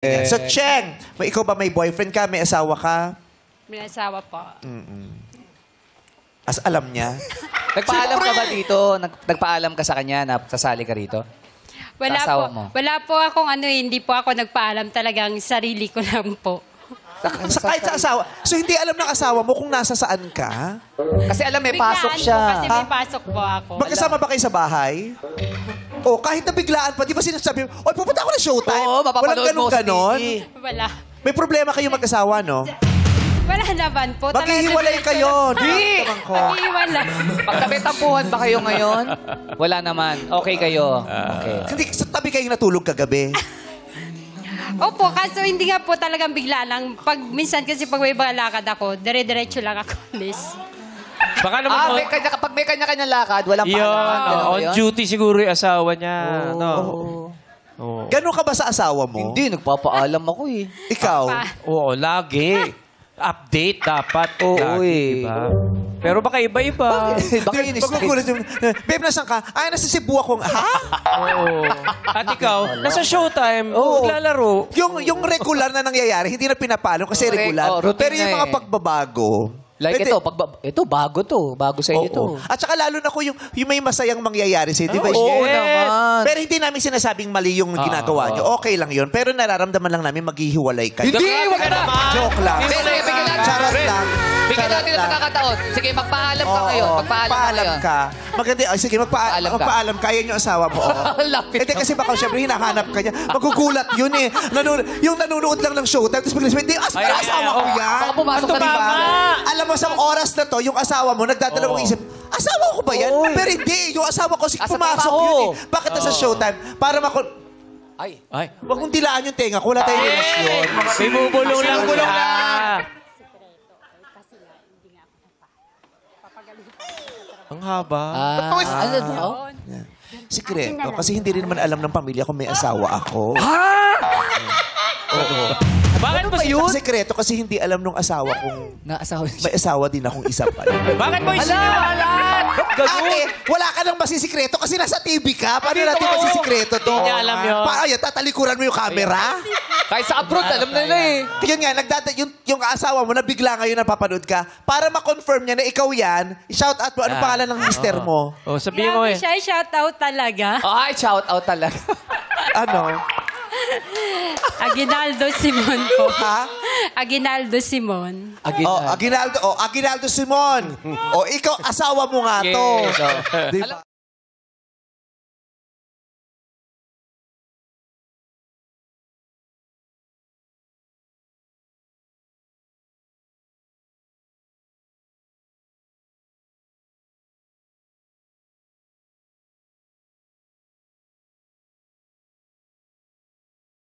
So, Cheng, ikaw ba may boyfriend ka? May asawa ka? May asawa po. As alam niya? Nagpaalam ka ba dito? Nagpaalam ka sa kanya na sasali ka rito? Wala Sa asawa po. mo? Wala po akong hindi po ako nagpaalam, talagang sarili ko lang po. Kahit sa asawa. So, hindi alam ng asawa mo kung nasa saan ka? Kasi alam, may Biglaan pasok po siya. kasi may pasok po ako. Magkasama ba kayo sa bahay? O, kahit na biglaan pa, di ba sinasabi mo, oy, pupunta ako na showtime. Oo, mapapanood mo sa ganon. TV. Wala. May problema kayo mag-asawa, no? Wala naman po. Maghihiwalay kayo. Di! Maghihiwalay. Pagtabi-tampuhan ba kayo ngayon? Wala naman. Okay kayo. Okay. Hindi, sa tabi kayong natulog kagabi. Opo, kaso hindi nga po talagang bigla lang. Minsan kasi pag may balakad ako, dire-diretso lang ako, miss. Baka naman Pag may kanya-kanya lakad, walang yun, paalam. Ganun ba on yun? duty siguro yung asawa niya. No? Oo. Ganon ka ba sa asawa mo? Hindi, nagpapaalam ako eh. Ikaw? Oo, lagi. Update dapat. Oo, lagi, eh. diba? Pero baka iba-iba. Baka yun is Pagkukulit yung, babe, nasan ka? Ay, nasa Cebu ako. Ha? Oo. At ikaw, nasa showtime, Oo. maglalaro. Yung regular na nangyayari, hindi na pinapalo kasi Correct. regular. Oh, routine Pero yung na mga eh. pagbabago. Like pwede- ito, bago to. Bago sa inyo to. Oo. At saka lalo na ko yung may masayang mangyayari sa'yo, di ba? Oo Yes. naman. Pero hindi namin sinasabing mali yung ginagawa nyo. Okay lang yun. Pero nararamdaman lang namin maghihiwalay kayo. Hindi, wag ka na. Joke lang. Sige, bigyan natin. Charot lang. Bigyan Charot natin ang lang. pagkakataon. Sige, magpaalam ka ngayon. Oo, Magpaalam ka magpaalam ngayon. ka. Maganda. Ay, sige, Paalam ka. magpaalam ka. Yan yung asawa mo. Oo. Lapit Hindi kasi baka siyempre hinahanap ka niya. Magugulat yun eh. Yung nanonood lang ng showtime, tapos bigla sabihin, hindi, asawa ko yan. Baka pumasok sa Diba? libangan. Alam mo, sa oras na to, yung asawa mo, nagdadalawang isip, asawa ko ba yan? Oy. Pero hindi, yung asawa ko, Asa pumasok trabaho? yun eh. Bakit nasa showtime? Para Ay. Huwag mong dilaan yung tenga ko, wala tayong relasyon. May bubulong lang. Bubulong siya. Ang haba. Ano ba? Sikreto. Kasi hindi rin naman alam ng pamilya kung may asawa ako. Bakit mo Ang sikreto kasi hindi alam nung asawa kong Naasawa siya. may asawa din akong isa pa. Bakit mo isiniwalat? Ate, wala ka nang masisikreto kasi nasa TV ka. Paano natin masisikreto to? Hindi niya alam yun. Ay, tatalikuran mo yung camera? Kahit sa abroad, alam na nila eh. Yun nga, yung asawa mo na bigla ngayon napapanood ka, para ma-confirm niya na ikaw yan, i-shout out mo, anong pangalan ng mister mo? Oh, sabihin mo Grabe eh. siya, shout out talaga. Ay, shout out talaga. Ano? Aguinaldo Simon po. Ha? Aguinaldo Simon. Aguinaldo Simon. Ikaw, asawa mo nga to. Okay, so, Diba?